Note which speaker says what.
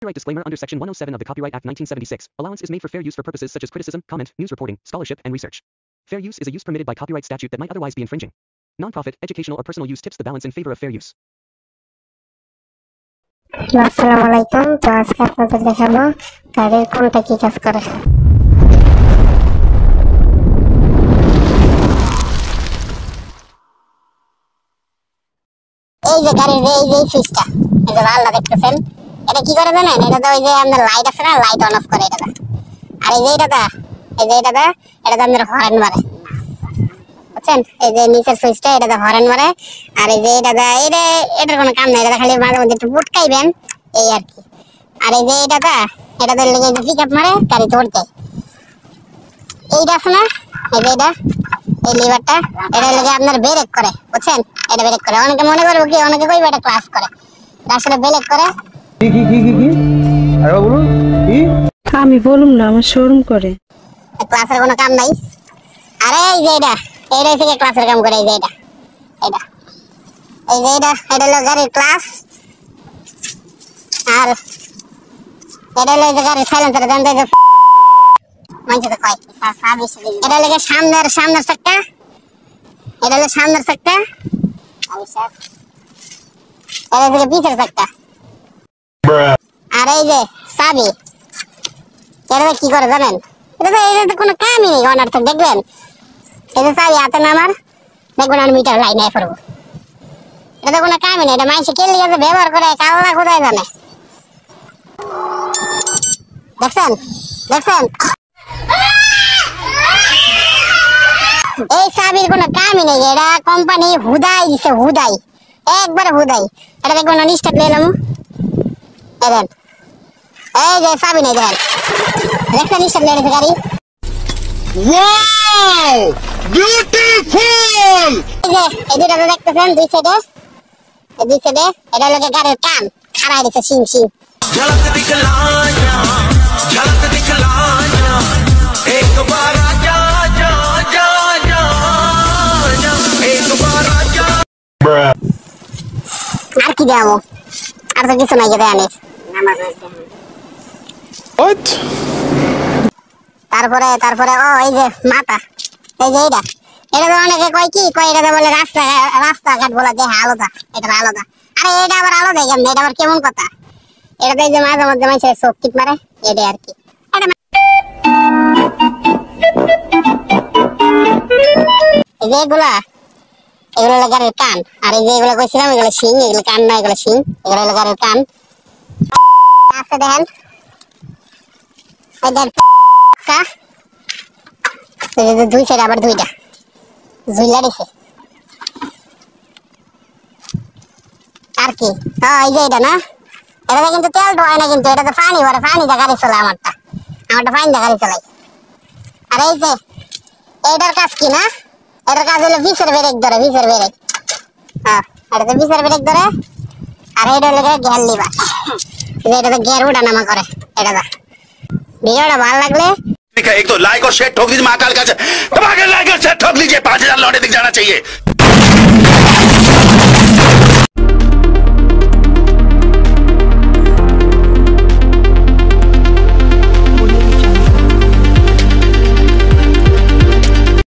Speaker 1: Copyright disclaimer under Section 107 of the Copyright Act 1976. Allowance is made for fair use for purposes such as criticism, comment, news reporting, scholarship, and research. Fair use is a use permitted by copyright statute that might otherwise be infringing. Non-profit, educational, or personal use tips the balance in favor of fair use.
Speaker 2: আসসালামুয়ালাইকুম। তো আজকে আপনাদের দেখাবো গাড়ির কোনটা কি কাজ করে। এই যে গাড়ির এই সুইচটা, এই যে লালটা দেখতেছেন, এটা কি করে জানেন? এটা তো ওই যে আপনার লাইট আছে না, লাইট অন অফ করে এটা। আর এই যে এটা আপনার হর্ন মারে, বুঝছেন? এই যে নিচের সুইচটা, এটা হর্ন মারে। আর এই যে এটার কোনো কাম নাই, এটা খালি মাঝে মধ্যে একটু বুটকাইবেন এই আর কি। আর এই যে এটা লেগে যে পিকআপ মারে গাড়ি ধরতে, এইটা আছে না, এই যে এই লিভারটা, এটা লেগে আপনার ব্রেক করে, বুঝছেন? এটা ব্রেক করে। অনেকে মনে করবে কি, অনেকে কইবে এটা ক্লাস করে, আসলে ব্রেক করে।
Speaker 3: কি আরে বলুন কি?
Speaker 4: আমি বলুম না, আমার শোরুম করে।
Speaker 2: ক্লাসের কোনো কাম নাই। আরে এই যে এটা থেকে ক্লাসের কাম করে। এই যে এটা হলো গাড়ির ক্লাস। আর এটা হলো যে গাড়ির সাইলেন্সার, জানতে যে মানছে তো কয় এটা লাগে সামনের চাক্কা, এটা হলো সামনের চাক্কা, এটা থেকে পিছের চাক্কা। আর এই যে চাবি, এটা কি করে জানেন? এটা কোনো কামই নেই অনার্থক। দেখবেন এই যে চাবি হাতে না আমার, দেখবেন আর মিটার লাইনে পড়বো। এটা কোনো কামই নেই, এটা মানুষে কেলে গেছে ব্যবহার করে, কাল্লা কোথায় জানে। দেখছেন এই চাবির কোনো কামই নেই, এটা কোম্পানি হুদাই দিছে, একবারে হুদাই। এটা দেখবেন স্টার্ট নিলাম, এই যে চাবি নেই, দেখছেন স্টার্ট নিয়ে গেছে গাড়ি।
Speaker 3: Wow beautiful!
Speaker 2: এই যে এই দুইটা দেখতেছেন দুই সাইডে, এটা লোকে গাড়ির কান খাড়াই দিচ্ছে, সিং
Speaker 5: झलक दिखला जा एक बार आजा जा जा जा जा एक बार आजा।
Speaker 2: আর কি দেবো? আর তো কিছু নাই দেয়ানি। তারপরে ও এই যে মাথা, এই যে এটা তো অনেকে কয় কি কয়, এটা বলে রাস্তাঘাট বলা যে আলাদা, এটা আলাদা। আরে এটা আবার আলাদা কেমন? এটা আবার কেমন কথা? এটা যে মাঝে মধ্যে মানুষের চোখ টিপ মারে, এটা আর কি। এই যে এগুলো হলো গাড়ির কান। আর এই যে এগুলো কইছিলাম, এগুলো শিং, এগুলো কান না, এগুলো শিং, এগুলো হলো গাড়ির কান। আছে দেখেন, দুই সাইড আবার দুইটা ঝুলা দিছে। আর কি এই যে এটা না, এটা কিন্তু তেল ঢোয় না, কিন্তু এটা তো পানি ভরে, পানি দিয়ে গাড়ি চলে। আমারটা পানি দিয়ে গাড়ি চালাই। আর এই যে এটার কাজ কি না, এটার কাজ হলো ভিসের ব্রেক ধরে, হ্যাঁ এটাতে ভিসের ব্রেক ধরে। আর এটা হলো গিয়ার লিভার, এটাতে গিয়ার ওঠা নামা করে। এটা ভিডিওটা ভালো লাগলে
Speaker 5: एक तो लाइक और शेयर ठोक दीजिए, महाकाल का दबाकर लाइक और शेयर ठोक लीजिए, 5000 लौटे दिख जाना चाहिए।